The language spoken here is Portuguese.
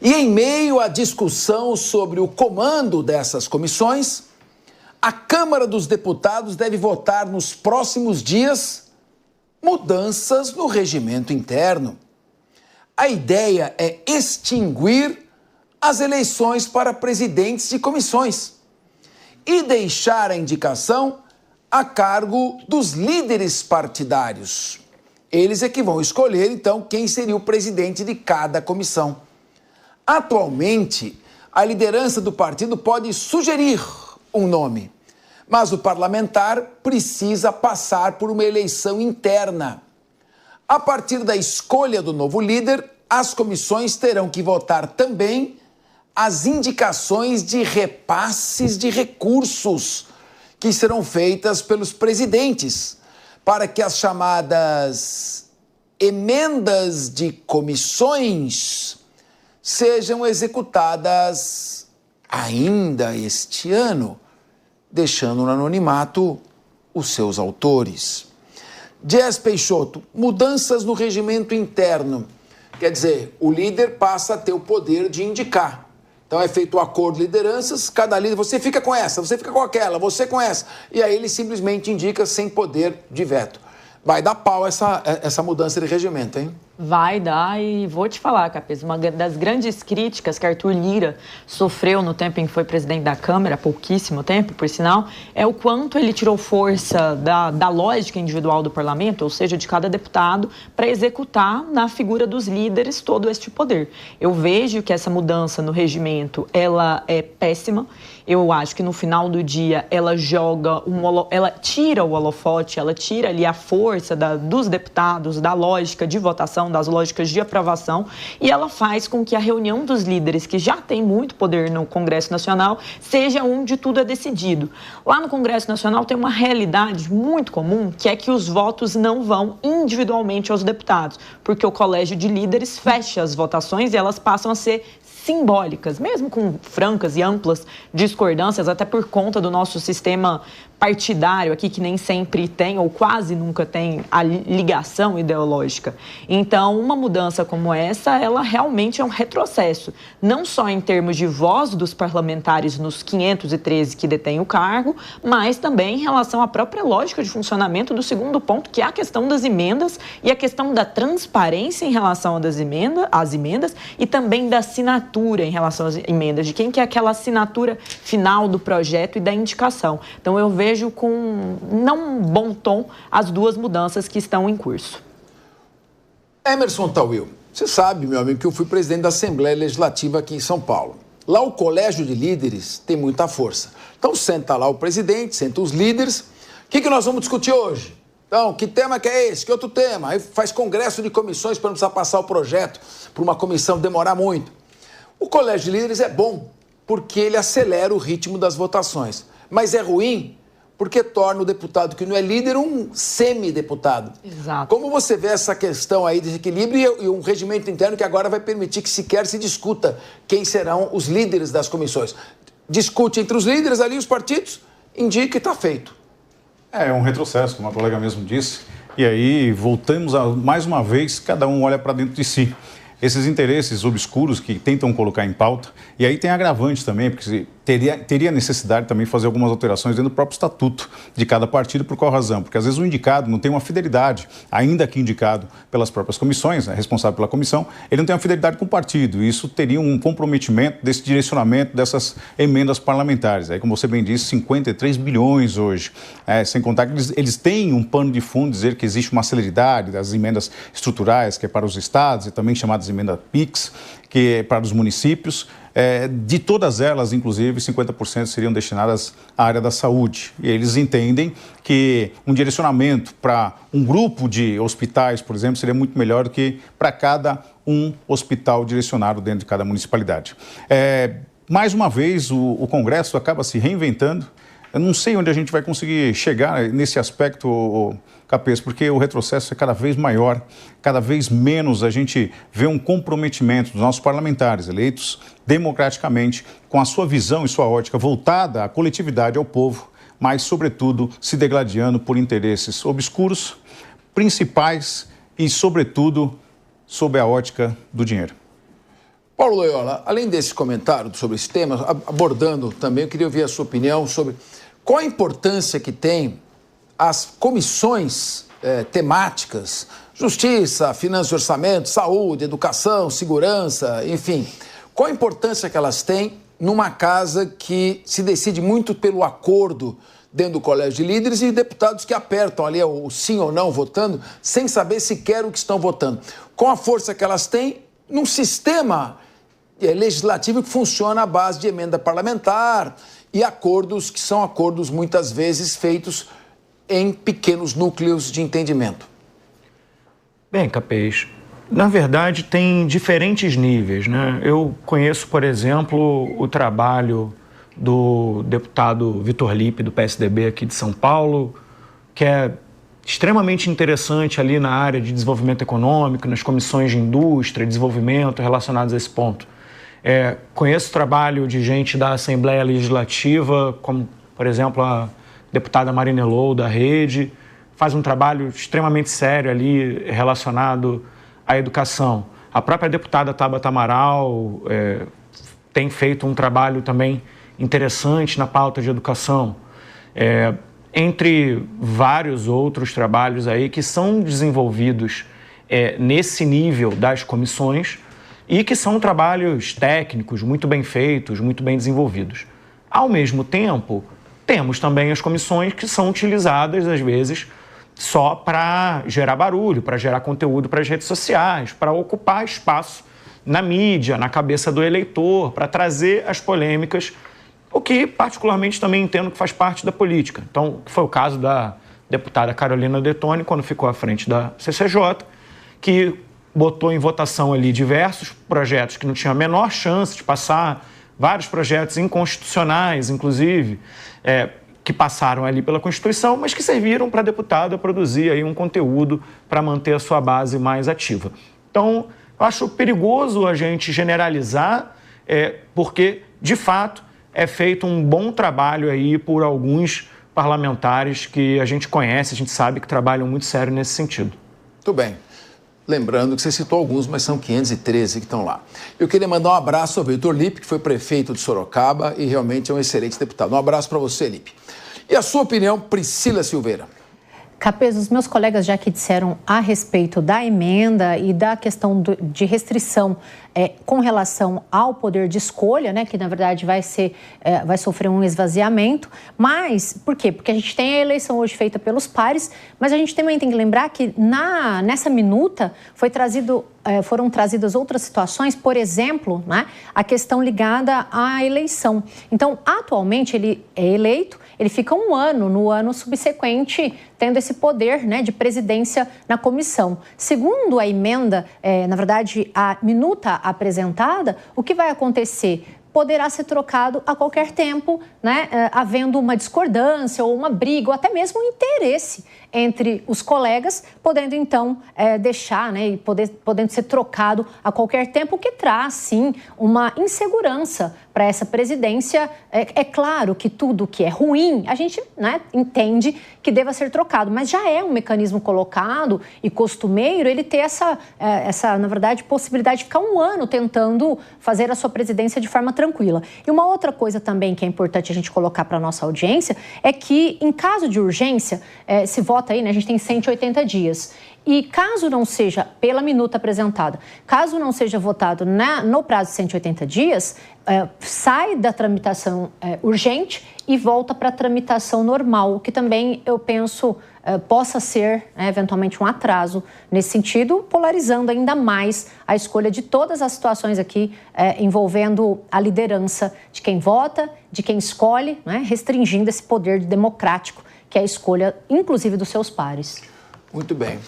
E em meio à discussão sobre o comando dessas comissões, a Câmara dos Deputados deve votar nos próximos dias mudanças no regimento interno. A ideia é extinguir as eleições para presidentes de comissões e deixar a indicação a cargo dos líderes partidários. Eles é que vão escolher, então, quem seria o presidente de cada comissão. Atualmente, a liderança do partido pode sugerir um nome, mas o parlamentar precisa passar por uma eleição interna. A partir da escolha do novo líder, as comissões terão que votar também as indicações de repasses de recursos que serão feitas pelos presidentes para que as chamadas emendas de comissões sejam executadas ainda este ano, deixando no anonimato os seus autores. Jess Peixoto, mudanças no regimento interno. Quer dizer, o líder passa a ter o poder de indicar. Então é feito o acordo de lideranças, cada líder, você fica com essa, você fica com aquela, você com essa. E aí ele simplesmente indica sem poder de veto. Vai dar pau essa mudança de regimento, hein? Vai dar, e vou te falar, Capês, uma das grandes críticas que Arthur Lira sofreu no tempo em que foi presidente da Câmara, há pouquíssimo tempo, por sinal, é o quanto ele tirou força da lógica individual do parlamento, ou seja, de cada deputado, para executar na figura dos líderes todo este poder. Eu vejo que essa mudança no regimento, ela é péssima. Eu acho que no final do dia ela ela tira o holofote, ela tira ali a força dos deputados, da lógica de votação, das lógicas de aprovação, e ela faz com que a reunião dos líderes, que já tem muito poder no Congresso Nacional, seja onde tudo é decidido. Lá no Congresso Nacional tem uma realidade muito comum, que é que os votos não vão individualmente aos deputados, porque o colégio de líderes fecha as votações e elas passam a ser simbólicas, mesmo com francas e amplas discordâncias, até por conta do nosso sistema partidário aqui, que nem sempre tem, ou quase nunca tem, a ligação ideológica. Então, uma mudança como essa, ela realmente é um retrocesso, não só em termos de voz dos parlamentares nos 513 que detêm o cargo, mas também em relação à própria lógica de funcionamento do segundo ponto, que é a questão das emendas e a questão da transparência em relação às emendas e também da assinatura em relação às emendas, de quem que é aquela assinatura final do projeto e da indicação. Então, eu vejo com não bom tom as duas mudanças que estão em curso. Emerson Tawil, você sabe, meu amigo, que eu fui presidente da Assembleia Legislativa aqui em São Paulo. Lá o colégio de líderes tem muita força. Então senta lá o presidente, senta os líderes. O que nós vamos discutir hoje? Então, que tema que é esse? Que outro tema? Aí faz congresso de comissões para não precisar passar o projeto para uma comissão demorar muito. O colégio de líderes é bom porque ele acelera o ritmo das votações. Mas é ruim porque torna o deputado que não é líder um semideputado. Exato. Como você vê essa questão aí de equilíbrio e um regimento interno que agora vai permitir que sequer se discuta quem serão os líderes das comissões? Discute entre os líderes ali, os partidos, indica e está feito. É um retrocesso, como a colega mesmo disse. E aí voltamos a, mais uma vez, cada um olha para dentro de si. Esses interesses obscuros que tentam colocar em pauta, e aí tem agravante também, porque teria necessidade também de fazer algumas alterações dentro do próprio estatuto de cada partido. Por qual razão? Porque às vezes o indicado não tem uma fidelidade, ainda que indicado pelas próprias comissões, responsável pela comissão, ele não tem uma fidelidade com o partido, e isso teria um comprometimento desse direcionamento dessas emendas parlamentares. Aí, como você bem disse, 53 bilhões hoje, sem contar que eles têm um pano de fundo, dizer que existe uma celeridade das emendas estruturais, que é para os estados, e também chamadas emendas PIX, que é para os municípios. De todas elas, inclusive, 50% seriam destinadas à área da saúde. E eles entendem que um direcionamento para um grupo de hospitais, por exemplo, seria muito melhor do que para cada um hospital direcionado dentro de cada municipalidade. Mais uma vez, o Congresso acaba se reinventando. Eu não sei onde a gente vai conseguir chegar nesse aspecto, Capês, porque o retrocesso é cada vez maior, cada vez menos a gente vê um comprometimento dos nossos parlamentares eleitos democraticamente, com a sua visão e sua ótica voltada à coletividade, ao povo, mas, sobretudo, se degladiando por interesses obscuros, principais e, sobretudo, sob a ótica do dinheiro. Paulo Loyola, além desse comentário sobre esse tema, abordando também, eu queria ouvir a sua opinião sobre qual a importância que tem as comissões temáticas, justiça, finanças e orçamento, saúde, educação, segurança, enfim. Qual a importância que elas têm numa casa que se decide muito pelo acordo dentro do colégio de líderes e deputados que apertam ali o sim ou não votando, sem saber sequer o que estão votando. Com a força que elas têm num sistema legislativo que funciona à base de emenda parlamentar e acordos que são acordos muitas vezes feitos em pequenos núcleos de entendimento. Bem, Capês, na verdade tem diferentes níveis, né? Eu conheço, por exemplo, o trabalho do deputado Vitor Lippe, do PSDB aqui de São Paulo, que é extremamente interessante ali na área de desenvolvimento econômico, nas comissões de indústria e desenvolvimento relacionados a esse ponto. Conheço o trabalho de gente da Assembleia Legislativa, como, por exemplo, a deputada Marina Elou, da Rede, faz um trabalho extremamente sério ali relacionado à educação. A própria deputada Tabata Amaral tem feito um trabalho também interessante na pauta de educação, entre vários outros trabalhos aí que são desenvolvidos nesse nível das comissões e que são trabalhos técnicos muito bem feitos, muito bem desenvolvidos. Ao mesmo tempo, temos também as comissões que são utilizadas, às vezes, só para gerar barulho, para gerar conteúdo para as redes sociais, para ocupar espaço na mídia, na cabeça do eleitor, para trazer as polêmicas, o que particularmente também entendo que faz parte da política. Então, foi o caso da deputada Carolina Detoni, quando ficou à frente da CCJ, que botou em votação ali diversos projetos que não tinham a menor chance de passar, vários projetos inconstitucionais, inclusive, que passaram ali pela Constituição, mas que serviram para a deputada produzir aí um conteúdo para manter a sua base mais ativa. Então, eu acho perigoso a gente generalizar, porque, de fato, é feito um bom trabalho aí por alguns parlamentares que a gente conhece, a gente sabe que trabalham muito sério nesse sentido. Muito bem. Lembrando que você citou alguns, mas são 513 que estão lá. Eu queria mandar um abraço ao Vitor Lippe, que foi prefeito de Sorocaba e realmente é um excelente deputado. Um abraço para você, Lippe. E a sua opinião, Priscila Silveira? Capês, os meus colegas já que disseram a respeito da emenda e da questão de restrição com relação ao poder de escolha, né, que na verdade vai sofrer um esvaziamento. Mas, por quê? Porque a gente tem a eleição hoje feita pelos pares, mas a gente também tem que lembrar que nessa minuta foram trazidas outras situações, por exemplo, né, a questão ligada à eleição. Então, atualmente ele é eleito, ele fica um ano, no ano subsequente, tendo esse poder, né, de presidência na comissão. Segundo a emenda, na verdade, a minuta apresentada, o que vai acontecer? Poderá ser trocado a qualquer tempo, né, havendo uma discordância ou uma briga ou até mesmo um interesse entre os colegas, podendo então deixar, né, e podendo ser trocado a qualquer tempo, o que traz, sim, uma insegurança para essa presidência. É claro que tudo que é ruim, a gente, né, entende que deva ser trocado, mas já é um mecanismo colocado e costumeiro ele ter essa, na verdade, possibilidade de ficar um ano tentando fazer a sua presidência de forma tranquila. E uma outra coisa também que é importante a gente colocar para a nossa audiência é que, em caso de urgência, se vota aí, né, a gente tem 180 dias. E caso não seja, pela minuta apresentada, caso não seja votado no prazo de 180 dias, sai da tramitação urgente e volta para a tramitação normal, o que também eu penso possa ser, eventualmente, um atraso nesse sentido, polarizando ainda mais a escolha de todas as situações aqui envolvendo a liderança de quem vota, de quem escolhe, né, restringindo esse poder democrático, que é a escolha, inclusive, dos seus pares. Muito bem.